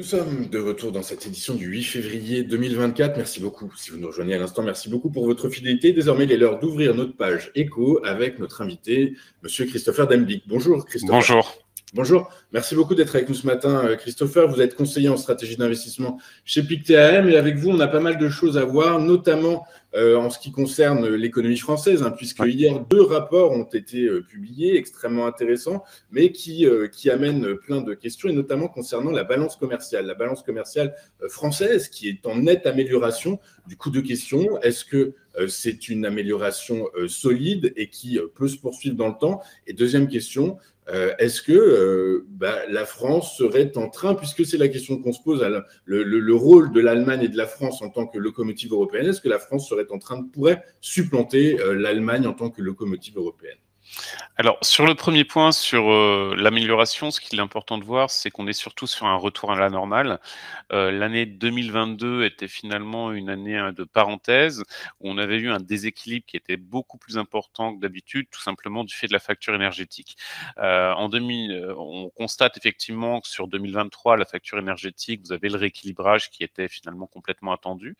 sommes de retour dans cette édition du 8 février 2024. Merci beaucoup. Si vous nous rejoignez à l'instant, merci beaucoup pour votre fidélité. Désormais, il est l'heure d'ouvrir notre page écho avec notre invité, Monsieur Christopher Dembick. Bonjour Christopher. Bonjour. Bonjour, merci beaucoup d'être avec nous ce matin, Christopher. Vous êtes conseiller en stratégie d'investissement chez Pictet AM et avec vous, on a pas mal de choses à voir, notamment en ce qui concerne l'économie française, puisque hier, 2 rapports ont été publiés, extrêmement intéressants, mais qui amènent plein de questions, et notamment concernant la balance commerciale française, qui est en nette amélioration. Du coup, 2 questions. Est-ce que c'est une amélioration solide et qui peut se poursuivre dans le temps? Et deuxième question, est-ce que la France serait en train, puisque c'est la question qu'on se pose, le rôle de l'Allemagne et de la France en tant que locomotive européenne, est-ce que la France pourrait supplanter l'Allemagne en tant que locomotive européenne? Alors, sur le premier point, sur l'amélioration, ce qu'il est important de voir, c'est qu'on est surtout sur un retour à la normale. L'année 2022 était finalement une année de parenthèse, où on avait eu un déséquilibre qui était beaucoup plus important que d'habitude, tout simplement du fait de la facture énergétique. On constate effectivement que sur 2023, la facture énergétique, vous avez le rééquilibrage qui était finalement complètement attendu.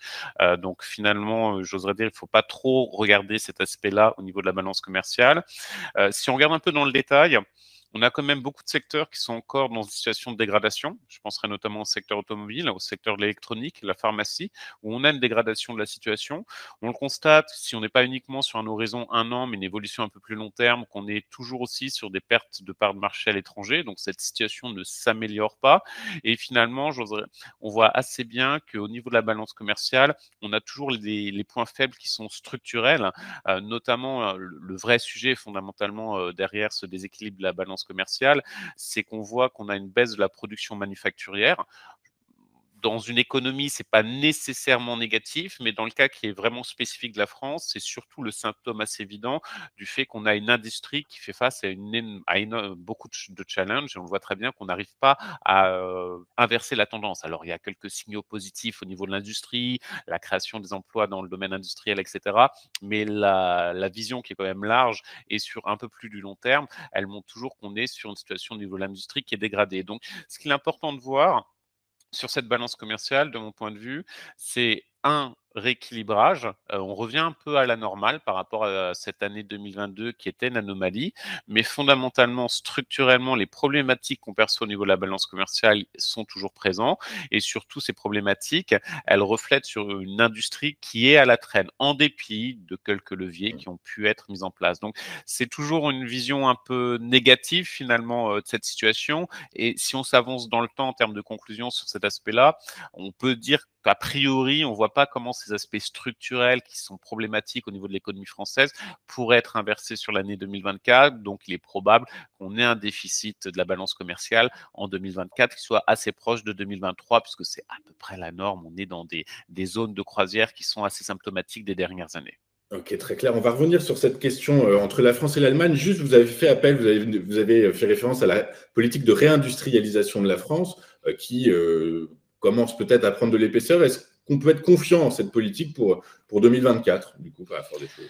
Donc finalement, j'oserais dire, il ne faut pas trop regarder cet aspect-là au niveau de la balance commerciale. Si on regarde un peu dans le détail, on a quand même beaucoup de secteurs qui sont encore dans une situation de dégradation. Je penserai notamment au secteur automobile, au secteur de l'électronique, la pharmacie, où on a une dégradation de la situation. On le constate, si on n'est pas uniquement sur un horizon 1 an, mais une évolution un peu plus long terme, qu'on est toujours aussi sur des pertes de parts de marché à l'étranger. Donc cette situation ne s'améliore pas. Et finalement, on voit assez bien qu'au niveau de la balance commerciale, on a toujours les points faibles qui sont structurels, notamment le vrai sujet fondamentalement derrière ce déséquilibre de la balance commerciale, c'est qu'on voit qu'on a une baisse de la production manufacturière. Dans une économie, c'est pas nécessairement négatif, mais dans le cas qui est vraiment spécifique de la France, c'est surtout le symptôme assez évident du fait qu'on a une industrie qui fait face à beaucoup de challenges, et on le voit très bien qu'on n'arrive pas à inverser la tendance. Alors, il y a quelques signaux positifs au niveau de l'industrie, la création des emplois dans le domaine industriel, etc. Mais la vision qui est quand même large et sur un peu plus du long terme, elle montre toujours qu'on est sur une situation au niveau de l'industrie qui est dégradée. Donc, ce qu'il est important de voir, sur cette balance commerciale, de mon point de vue, c'est un rééquilibrage. On revient un peu à la normale par rapport à cette année 2022 qui était une anomalie, mais fondamentalement, structurellement, les problématiques qu'on perçoit au niveau de la balance commerciale sont toujours présentes, et surtout ces problématiques, elles reflètent sur une industrie qui est à la traîne, en dépit de quelques leviers qui ont pu être mis en place. Donc, c'est toujours une vision un peu négative finalement de cette situation, et si on s'avance dans le temps en termes de conclusion sur cet aspect-là, on peut dire qu'a priori, on ne voit pas comment ces aspects structurels qui sont problématiques au niveau de l'économie française pourraient être inversés sur l'année 2024. Donc, il est probable qu'on ait un déficit de la balance commerciale en 2024 qui soit assez proche de 2023, puisque c'est à peu près la norme. On est dans des zones de croisière qui sont assez symptomatiques des dernières années. Ok, très clair. On va revenir sur cette question entre la France et l'Allemagne. Juste, vous avez fait appel, vous avez fait référence à la politique de réindustrialisation de la France qui commence peut-être à prendre de l'épaisseur. Est-ce qu'on peut être confiant en cette politique pour 2024, du coup, par la force des choses?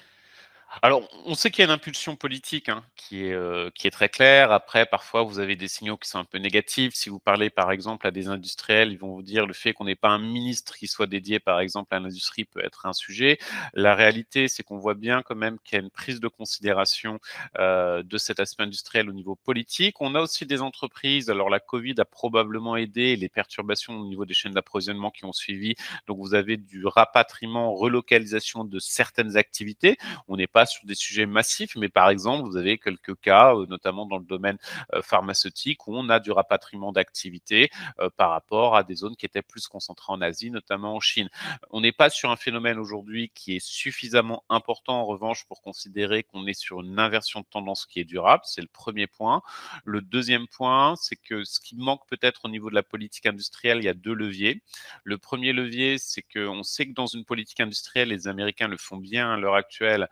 Alors, on sait qu'il y a une impulsion politique qui est très claire. Après, parfois, vous avez des signaux qui sont un peu négatifs. Si vous parlez, par exemple, à des industriels, ils vont vous dire le fait qu'on n'ait pas un ministre qui soit dédié, par exemple, à l'industrie peut être un sujet. La réalité, c'est qu'on voit bien quand même qu'il y a une prise de considération de cet aspect industriel au niveau politique. On a aussi des entreprises. Alors, la Covid a probablement aidé, les perturbations au niveau des chaînes d'approvisionnement qui ont suivi. Donc, vous avez du rapatriement, relocalisation de certaines activités. On n'est pas sur des sujets massifs, mais par exemple, vous avez quelques cas, notamment dans le domaine pharmaceutique, où on a du rapatriement d'activités par rapport à des zones qui étaient plus concentrées en Asie, notamment en Chine. On n'est pas sur un phénomène aujourd'hui qui est suffisamment important, en revanche, pour considérer qu'on est sur une inversion de tendance qui est durable. C'est le premier point. Le deuxième point, c'est que ce qui manque peut-être au niveau de la politique industrielle, il y a 2 leviers. Le premier levier, c'est qu'on sait que dans une politique industrielle, les Américains le font bien à l'heure actuelle,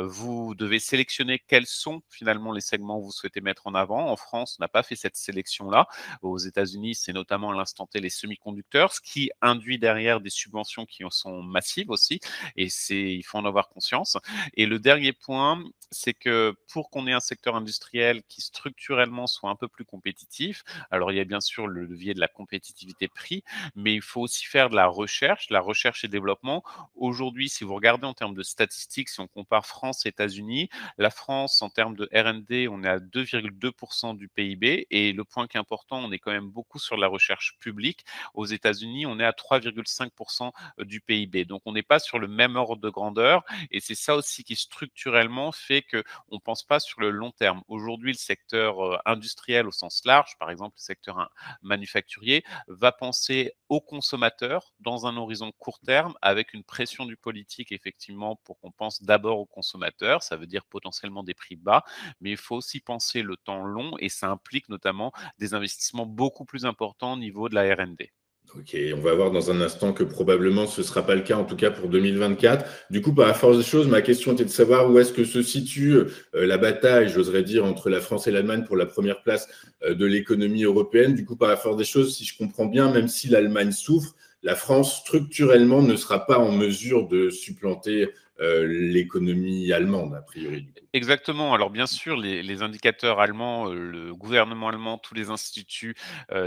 Vous devez sélectionner quels sont finalement les segments que vous souhaitez mettre en avant. En France, on n'a pas fait cette sélection-là. Aux États-Unis, c'est notamment à l'instant T les semi-conducteurs, ce qui induit derrière des subventions qui sont massives aussi, et il faut en avoir conscience. Et le dernier point, c'est que pour qu'on ait un secteur industriel qui structurellement soit un peu plus compétitif, alors il y a bien sûr le levier de la compétitivité prix, mais il faut aussi faire de la recherche et développement. Aujourd'hui, si vous regardez en termes de statistiques, si on compare France et États-Unis, la France, en termes de R&D, on est à 2,2% du PIB. Et le point qui est important, on est quand même beaucoup sur la recherche publique. Aux États-Unis, on est à 3,5% du PIB. Donc, on n'est pas sur le même ordre de grandeur. Et c'est ça aussi qui, structurellement, fait qu'on ne pense pas sur le long terme. Aujourd'hui, le secteur industriel au sens large, par exemple le secteur manufacturier, va penser aux consommateurs dans un horizon court terme avec une pression du politique, effectivement, pour qu'on pense d'abord aux consommateurs. Ça veut dire potentiellement des prix bas, mais il faut aussi penser le temps long et ça implique notamment des investissements beaucoup plus importants au niveau de la R&D. Ok, on va voir dans un instant que probablement ce ne sera pas le cas, en tout cas pour 2024. Du coup, par la force des choses, ma question était de savoir où est-ce que se situe la bataille, j'oserais dire, entre la France et l'Allemagne pour la première place de l'économie européenne. Du coup, par la force des choses, si je comprends bien, même si l'Allemagne souffre, la France structurellement ne sera pas en mesure de supplanter l'économie allemande, a priori. Exactement. Alors bien sûr, les indicateurs allemands, le gouvernement allemand, tous les instituts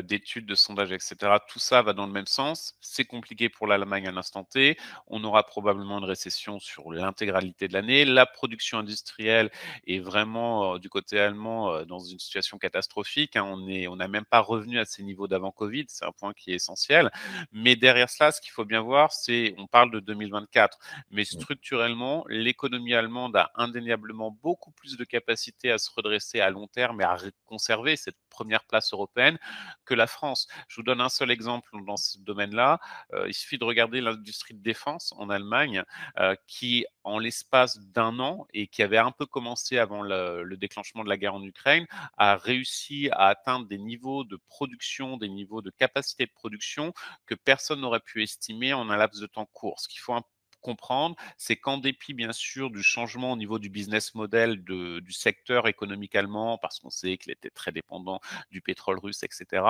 d'études, de sondage, etc., tout ça va dans le même sens. C'est compliqué pour l'Allemagne à l'instant T. On aura probablement une récession sur l'intégralité de l'année. La production industrielle est vraiment du côté allemand dans une situation catastrophique, hein. On n'a même pas revenu à ces niveaux d'avant Covid. C'est un point qui est essentiel. Mais derrière cela, ce qu'il faut bien voir, c'est, on parle de 2024, mais structurellement, l'économie allemande a indéniablement beaucoup plus de capacité à se redresser à long terme et à conserver cette première place européenne que la France. Je vous donne un seul exemple dans ce domaine-là. Il suffit de regarder l'industrie de défense en Allemagne, qui, en l'espace d'un an, et qui avait un peu commencé avant le déclenchement de la guerre en Ukraine, a réussi à atteindre des niveaux de production, des niveaux de capacité de production que personne n'aurait pu estimer en un laps de temps court. Ce qu'il faut comprendre, c'est qu'en dépit, bien sûr, du changement au niveau du business model du secteur économique allemand, parce qu'on sait qu'il était très dépendant du pétrole russe, etc.,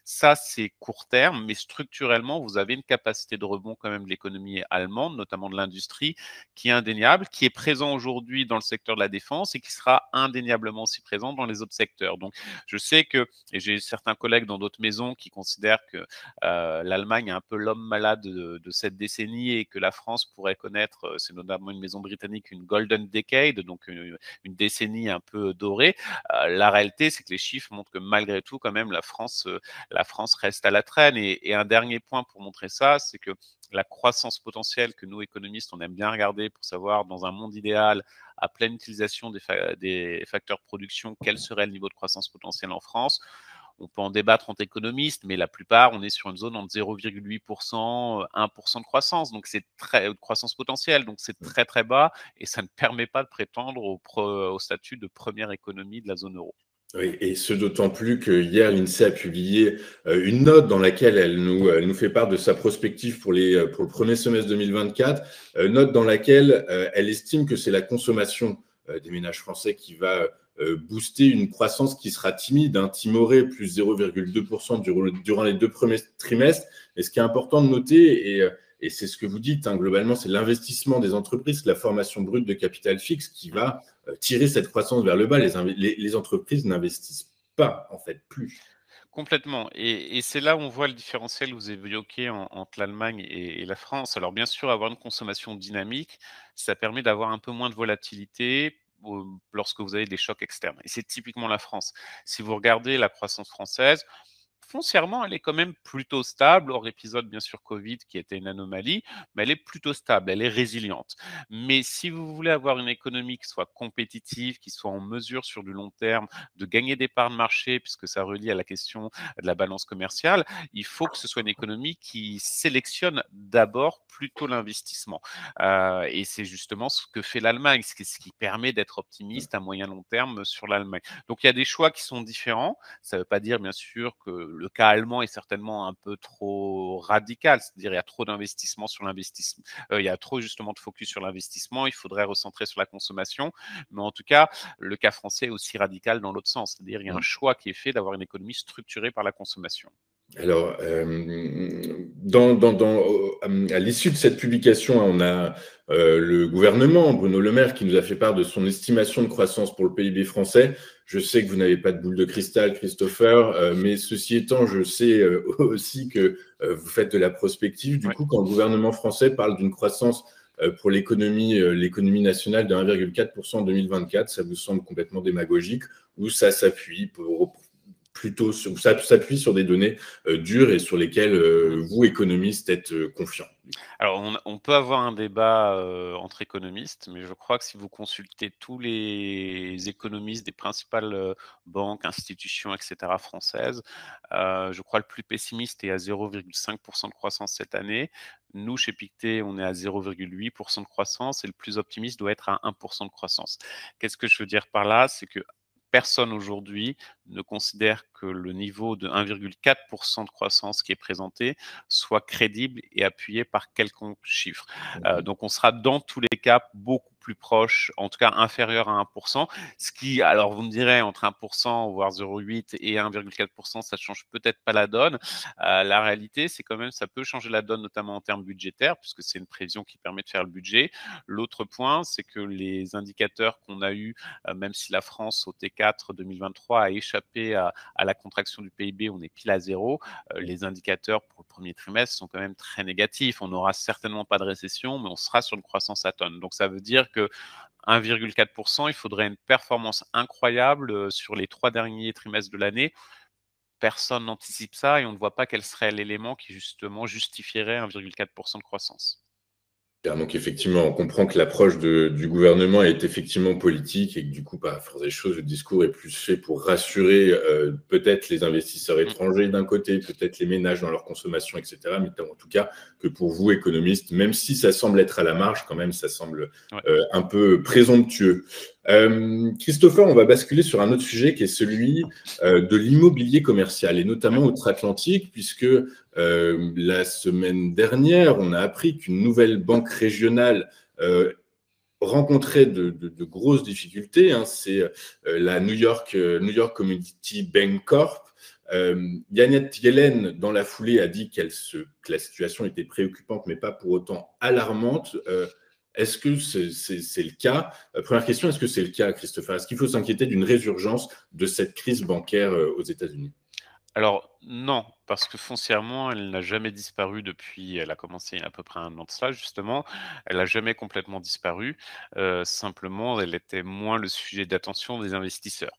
ça, c'est court terme, mais structurellement, vous avez une capacité de rebond quand même de l'économie allemande, notamment de l'industrie, qui est indéniable, qui est présent aujourd'hui dans le secteur de la défense et qui sera indéniablement aussi présent dans les autres secteurs. Donc, je sais que, et j'ai certains collègues dans d'autres maisons qui considèrent que l'Allemagne est un peu l'homme malade de cette décennie et que la France pourrait connaître, c'est notamment une maison britannique, une golden decade, donc une décennie un peu dorée. La réalité, c'est que les chiffres montrent que malgré tout, quand même, la France reste à la traîne. Et un dernier point pour montrer ça, c'est que la croissance potentielle que nous, économistes, on aime bien regarder pour savoir, dans un monde idéal, à pleine utilisation des facteurs de production, quel serait le niveau de croissance potentielle en France. On peut en débattre entre économistes, mais la plupart, on est sur une zone entre 0,8%, 1% de croissance, donc c'est de croissance potentielle, donc c'est très très bas et ça ne permet pas de prétendre au statut de première économie de la zone euro. Oui, et ce d'autant plus que hier, l'INSEE a publié une note dans laquelle elle nous fait part de sa prospective pour le premier semestre 2024, note dans laquelle elle estime que c'est la consommation des ménages français qui va booster une croissance qui sera timide, hein, timorée, plus 0,2% durant les 2 premiers trimestres. Et ce qui est important de noter, et c'est ce que vous dites, hein, globalement, c'est l'investissement des entreprises, la formation brute de capital fixe qui va tirer cette croissance vers le bas. Les entreprises n'investissent pas, en fait, plus. Complètement. Et c'est là où on voit le différentiel que vous évoquez entre l'Allemagne et la France. Alors bien sûr, avoir une consommation dynamique, ça permet d'avoir un peu moins de volatilité lorsque vous avez des chocs externes. Et c'est typiquement la France. Si vous regardez la croissance française, foncièrement, elle est quand même plutôt stable, hors épisode bien sûr Covid qui était une anomalie, mais elle est plutôt stable, elle est résiliente. Mais si vous voulez avoir une économie qui soit compétitive, qui soit en mesure sur du long terme de gagner des parts de marché, puisque ça relie à la question de la balance commerciale, il faut que ce soit une économie qui sélectionne d'abord plutôt l'investissement. Et c'est justement ce que fait l'Allemagne, ce qui permet d'être optimiste à moyen long terme sur l'Allemagne. Donc il y a des choix qui sont différents. Ça ne veut pas dire bien sûr que le cas allemand est certainement un peu trop radical, c'est-à-dire il y a trop d'investissement sur l'investissement, il y a trop justement de focus sur l'investissement, il faudrait recentrer sur la consommation. Mais en tout cas, le cas français est aussi radical dans l'autre sens, c'est-à-dire il y a un choix qui est fait d'avoir une économie structurée par la consommation. Alors, à l'issue de cette publication, on a le gouvernement, Bruno Le Maire, qui nous a fait part de son estimation de croissance pour le PIB français. Je sais que vous n'avez pas de boule de cristal, Christopher, mais ceci étant, je sais aussi que vous faites de la prospective. Du coup, quand le gouvernement français parle d'une croissance pour l'économie nationale de 1,4% en 2024, ça vous semble complètement démagogique ou ça s'appuie plutôt ça s'appuie sur des données dures et sur lesquelles vous, économistes, êtes confiants? Alors, on peut avoir un débat entre économistes, mais je crois que si vous consultez tous les économistes des principales banques, institutions, etc. françaises, je crois le plus pessimiste est à 0,5% de croissance cette année. Nous, chez Pictet, on est à 0,8% de croissance et le plus optimiste doit être à 1% de croissance. Qu'est-ce que je veux dire par là? C'est que personne aujourd'hui ne considère que le niveau de 1,4% de croissance qui est présenté soit crédible et appuyé par quelconque chiffre. Donc on sera dans tous les cas beaucoup plus proche, en tout cas inférieur à 1%, ce qui, alors vous me direz, entre 1%, voire 0,8 et 1,4%, ça ne change peut-être pas la donne. La réalité, c'est quand même, ça peut changer la donne, notamment en termes budgétaires, puisque c'est une prévision qui permet de faire le budget. L'autre point, c'est que les indicateurs qu'on a eus, même si la France au T4 2023 a échappé à la contraction du PIB, on est pile à zéro, les indicateurs pour le premier trimestre sont quand même très négatifs. On n'aura certainement pas de récession, mais on sera sur une croissance atone. Donc ça veut dire que 1,4%, il faudrait une performance incroyable sur les 3 derniers trimestres de l'année. Personne n'anticipe ça et on ne voit pas quel serait l'élément qui justement justifierait 1,4% de croissance. Donc effectivement, on comprend que l'approche du gouvernement est effectivement politique et que du coup, par force des choses, le discours est plus fait pour rassurer peut-être les investisseurs étrangers d'un côté, peut-être les ménages dans leur consommation, etc. Mais en tout cas, que pour vous, économistes, même si ça semble être à la marge, quand même, ça semble un peu présomptueux. Christopher, on va basculer sur un autre sujet qui est celui de l'immobilier commercial et notamment outre-Atlantique, puisque la semaine dernière, on a appris qu'une nouvelle banque régionale rencontrait de grosses difficultés. Hein. C'est la New York Community Bank Corp. Janet Yellen, dans la foulée, a dit que la situation était préoccupante, mais pas pour autant alarmante. Est-ce que c'est le cas? Première question, est-ce que c'est le cas, Christopher? Est-ce qu'il faut s'inquiéter d'une résurgence de cette crise bancaire aux États-Unis? Alors non, parce que foncièrement, elle n'a jamais disparu depuis, elle a commencé il y a à peu près 1 an de cela justement. Elle n'a jamais complètement disparu, simplement elle était moins le sujet d'attention des investisseurs.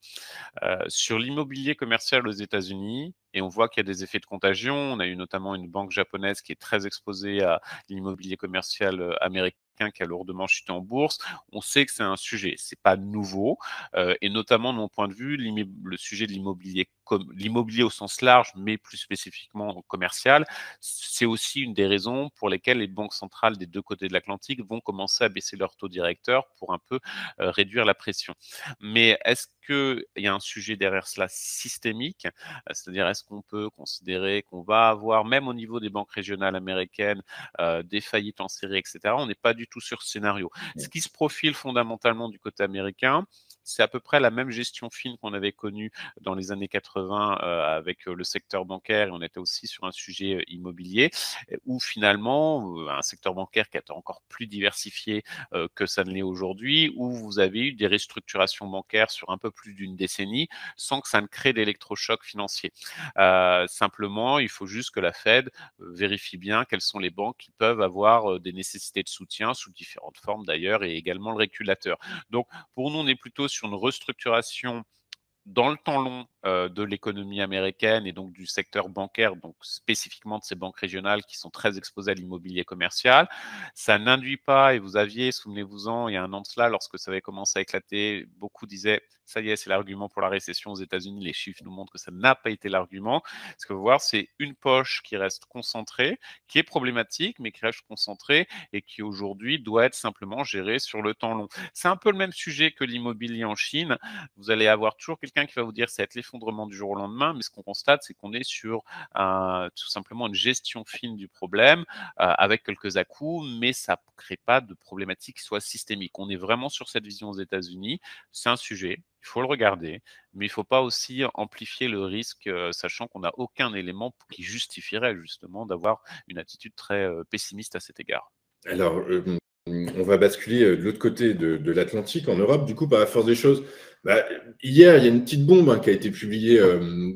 Sur l'immobilier commercial aux États-Unis, et on voit qu'il y a des effets de contagion. On a eu notamment une banque japonaise qui est très exposée à l'immobilier commercial américain qui a lourdement chuté en bourse. On sait que c'est un sujet, c'est pas nouveau, et notamment de mon point de vue, le sujet de l'immobilier au sens large, mais plus spécifiquement commercial, c'est aussi une des raisons pour lesquelles les banques centrales des deux côtés de l'Atlantique vont commencer à baisser leur taux directeur pour un peu réduire la pression. Mais est-ce qu'il y a un sujet derrière cela systémique? C'est-à-dire, est-ce qu'on peut considérer qu'on va avoir, même au niveau des banques régionales américaines, des faillites en série, etc. On n'est pas du tout sur ce scénario. Ce qui se profile fondamentalement du côté américain, c'est à peu près la même gestion fine qu'on avait connue dans les années 80 avec le secteur bancaire, et on était aussi sur un sujet immobilier, où finalement, un secteur bancaire qui est encore plus diversifié que ça ne l'est aujourd'hui, où vous avez eu des restructurations bancaires sur un peu plus d'une décennie, sans que ça ne crée d'électrochoc financier. Simplement, il faut juste que la Fed vérifie bien quelles sont les banques qui peuvent avoir des nécessités de soutien sous différentes formes d'ailleurs, et également le régulateur. Donc, pour nous, on est plutôt sur une restructuration dans le temps long de l'économie américaine et donc du secteur bancaire, donc spécifiquement de ces banques régionales qui sont très exposées à l'immobilier commercial. Ça n'induit pas, et vous aviez, souvenez-vous-en, il y a 1 an de cela, lorsque ça avait commencé à éclater, beaucoup disaient, ça y est, c'est l'argument pour la récession aux États-Unis. Les chiffres nous montrent que ça n'a pas été l'argument. Ce que vous voir, c'est une poche qui reste concentrée, qui est problématique, mais qui reste concentrée et qui aujourd'hui doit être simplement gérée sur le temps long. C'est un peu le même sujet que l'immobilier en Chine. Vous allez avoir toujours quelqu'un qui va vous dire, ça va être effondrement du jour au lendemain, mais ce qu'on constate, c'est qu'on est sur tout simplement une gestion fine du problème, avec quelques à-coups, mais ça ne crée pas de problématique qui soit systémique. On est vraiment sur cette vision aux États-Unis. C'est un sujet, il faut le regarder, mais il ne faut pas aussi amplifier le risque, sachant qu'on n'a aucun élément qui justifierait justement d'avoir une attitude très pessimiste à cet égard. Alors, on va basculer de l'autre côté de l'Atlantique, en Europe. Du coup, par la force des choses, hier, il y a une petite bombe qui a été publiée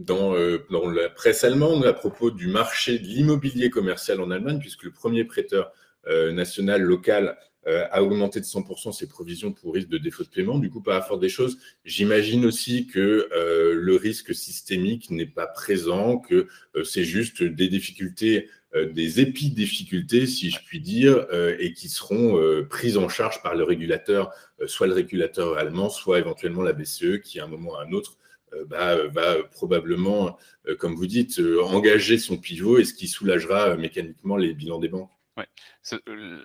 dans la presse allemande à propos du marché de l'immobilier commercial en Allemagne, puisque le premier prêteur national local a augmenté de 100% ses provisions pour risque de défaut de paiement. Du coup, par la force des choses, j'imagine aussi que le risque systémique n'est pas présent, que c'est juste des difficultés, des épidifficultés, si je puis dire, et qui seront prises en charge par le régulateur, soit le régulateur allemand, soit éventuellement la BCE, qui à un moment ou à un autre va probablement, comme vous dites, engager son pivot, et ce qui soulagera mécaniquement les bilans des banques. Ouais.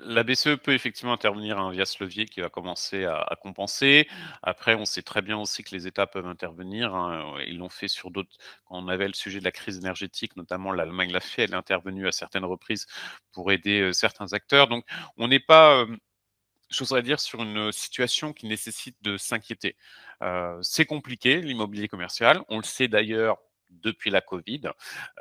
La BCE peut effectivement intervenir via ce levier qui va commencer à compenser. Après, on sait très bien aussi que les États peuvent intervenir. Ils l'ont fait sur d'autres. Quand on avait le sujet de la crise énergétique, notamment l'Allemagne l'a fait, elle est intervenue à certaines reprises pour aider certains acteurs. Donc, on n'est pas, j'oserais dire, sur une situation qui nécessite de s'inquiéter. C'est compliqué, l'immobilier commercial. On le sait d'ailleurs depuis la Covid.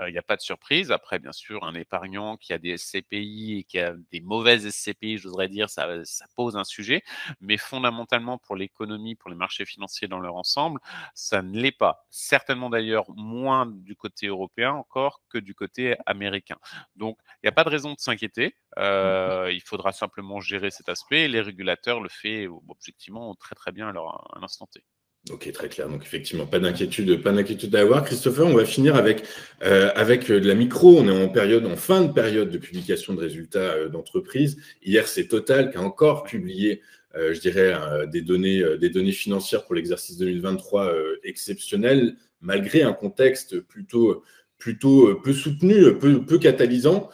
Il n'y a pas de surprise. Après, bien sûr, un épargnant qui a des SCPI et qui a des mauvaises SCPI, j'oserais dire, ça pose un sujet. Mais fondamentalement, pour l'économie, pour les marchés financiers dans leur ensemble, ça ne l'est pas. Certainement d'ailleurs moins du côté européen encore que du côté américain. Donc, il n'y a pas de raison de s'inquiéter. Il faudra simplement gérer cet aspect. Les régulateurs le font objectivement très très bien à l'instant T. Ok, très clair. Donc effectivement, pas d'inquiétude à avoir. Christopher, on va finir avec de la micro. On est en fin de période de publication de résultats d'entreprise. Hier, c'est Total qui a encore publié, je dirais, des données financières pour l'exercice 2023 exceptionnelles, malgré un contexte plutôt peu soutenu, peu catalysant.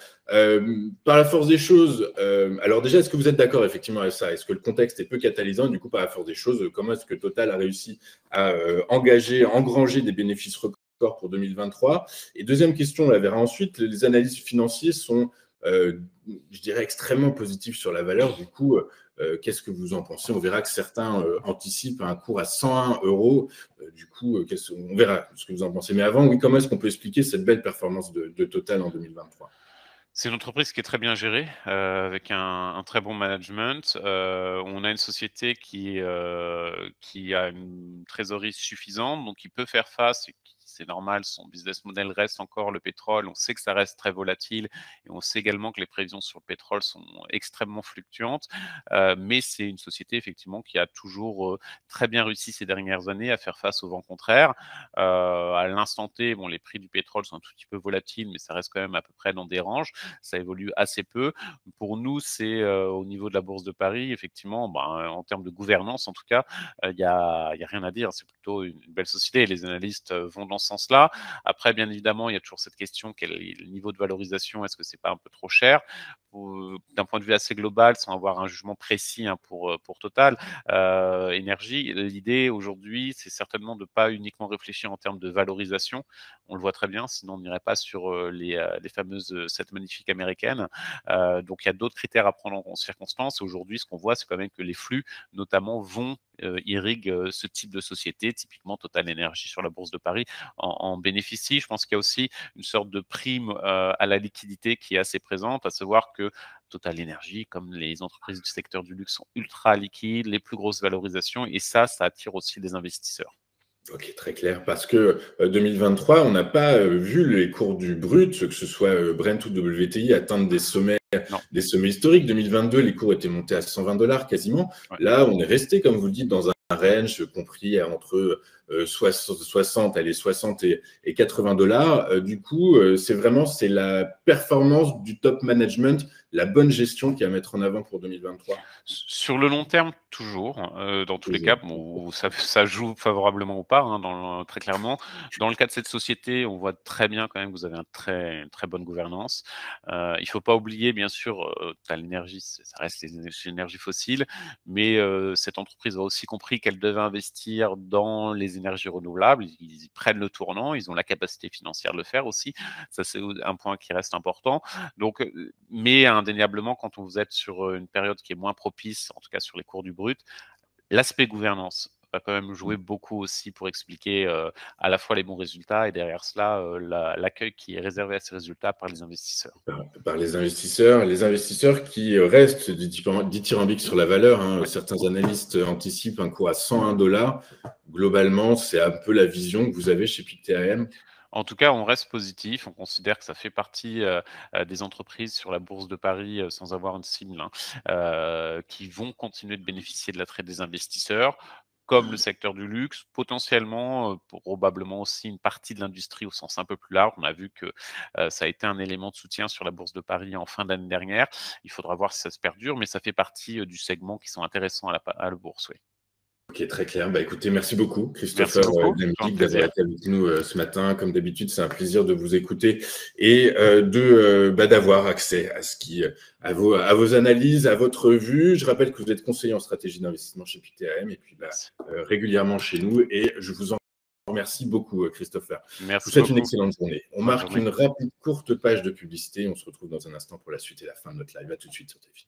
Par la force des choses, alors déjà, est-ce que vous êtes d'accord effectivement avec ça? Est-ce que le contexte est peu catalysant? Du coup, par la force des choses, comment est-ce que Total a réussi à engranger des bénéfices records pour 2023? Et deuxième question, on la verra ensuite, les analystes financiers sont, je dirais, extrêmement positifs sur la valeur. Du coup, qu'est-ce que vous en pensez? On verra que certains anticipent un cours à 101 €. Du coup, on verra ce que vous en pensez. Mais avant, oui, comment est-ce qu'on peut expliquer cette belle performance de Total en 2023? C'est une entreprise qui est très bien gérée, avec un très bon management. On a une société qui a une trésorerie suffisante, donc qui peut faire face, et c'est normal, son business model reste encore le pétrole. On sait que ça reste très volatile et on sait également que les prévisions sur le pétrole sont extrêmement fluctuantes. Mais c'est une société effectivement qui a toujours, très bien réussi ces dernières années à faire face au vent contraire. À l'instant T, les prix du pétrole sont un tout petit peu volatiles, mais ça reste quand même à peu près dans des ranges. Ça évolue assez peu. Pour nous, c'est au niveau de la Bourse de Paris, effectivement, en termes de gouvernance, en tout cas, il y a rien à dire. C'est plutôt une belle société et les analystes vont dans ce sens-là. Après, bien évidemment, il y a toujours cette question, quel est le niveau de valorisation? Est-ce que c'est pas un peu trop cher? D'un point de vue assez global, sans avoir un jugement précis pour Total Énergie, l'idée aujourd'hui, c'est certainement de ne pas uniquement réfléchir en termes de valorisation. On le voit très bien, sinon on n'irait pas sur les fameuses 7 magnifiques américaines. Donc il y a d'autres critères à prendre en circonstance. Aujourd'hui, ce qu'on voit, c'est quand même que les flux, notamment, irriguent ce type de société. Typiquement, Total Énergie sur la Bourse de Paris en bénéficie. Je pense qu'il y a aussi une sorte de prime à la liquidité qui est assez présente, à savoir que Total Énergie, comme les entreprises du secteur du luxe, sont ultra liquides, les plus grosses valorisations, et ça attire aussi des investisseurs. Ok, très clair. Parce que 2023, on n'a pas vu les cours du brut, que ce soit Brent ou WTI, atteindre des sommets historiques. 2022, les cours étaient montés à 120 $ quasiment. Ouais. Là, on est resté, comme vous le dites, dans un range compris entre 60 et 80 $. Du coup, c'est la performance du top management, la bonne gestion qui est à mettre en avant pour 2023? Sur le long terme, toujours. Dans tous les cas, bon, ça joue favorablement ou pas, hein, très clairement. Dans le cas de cette société, on voit très bien quand même que vous avez une très bonne gouvernance. Il faut pas oublier, bien sûr, l'énergie, ça reste les énergies fossiles, mais cette entreprise a aussi compris qu'elle devait investir dans les énergies renouvelables. Ils prennent le tournant, ils ont la capacité financière de le faire aussi. Ça, c'est un point qui reste important. Donc, mais indéniablement, quand vous êtes sur une période qui est moins propice, en tout cas sur les cours du brut, l'aspect gouvernance va quand même jouer beaucoup aussi pour expliquer à la fois les bons résultats et derrière cela, l'accueil qui est réservé à ces résultats par les investisseurs. Par les investisseurs qui restent dithyrambiques sur la valeur, hein. Certains analystes anticipent un cours à 101 $. Globalement, c'est un peu la vision que vous avez chez Pictet. En tout cas, on reste positif. On considère que ça fait partie des entreprises sur la bourse de Paris, sans avoir une cible, hein, qui vont continuer de bénéficier de l'attrait des investisseurs, comme le secteur du luxe, potentiellement, probablement aussi une partie de l'industrie au sens un peu plus large. On a vu que ça a été un élément de soutien sur la bourse de Paris en fin d'année dernière. Il faudra voir si ça se perdure, mais ça fait partie du segment qui sont intéressants à la bourse, oui. Ok, très clair. Bah, écoutez, merci beaucoup, Merci Christopher beaucoup, toujours un Dlamtic, d'avoir plaisir. été avec nous ce matin. Comme d'habitude, c'est un plaisir de vous écouter et d'avoir accès à vos analyses, à votre vue. Je rappelle que vous êtes conseiller en stratégie d'investissement chez Pictet et puis Merci. régulièrement chez nous. Et je vous en remercie beaucoup, Christopher. Je vous Merci souhaite une beaucoup. excellente journée. On Bonne marque journée. une rapide, courte page de publicité. On se retrouve dans un instant pour la suite et la fin de notre live. À tout de suite sur TFI.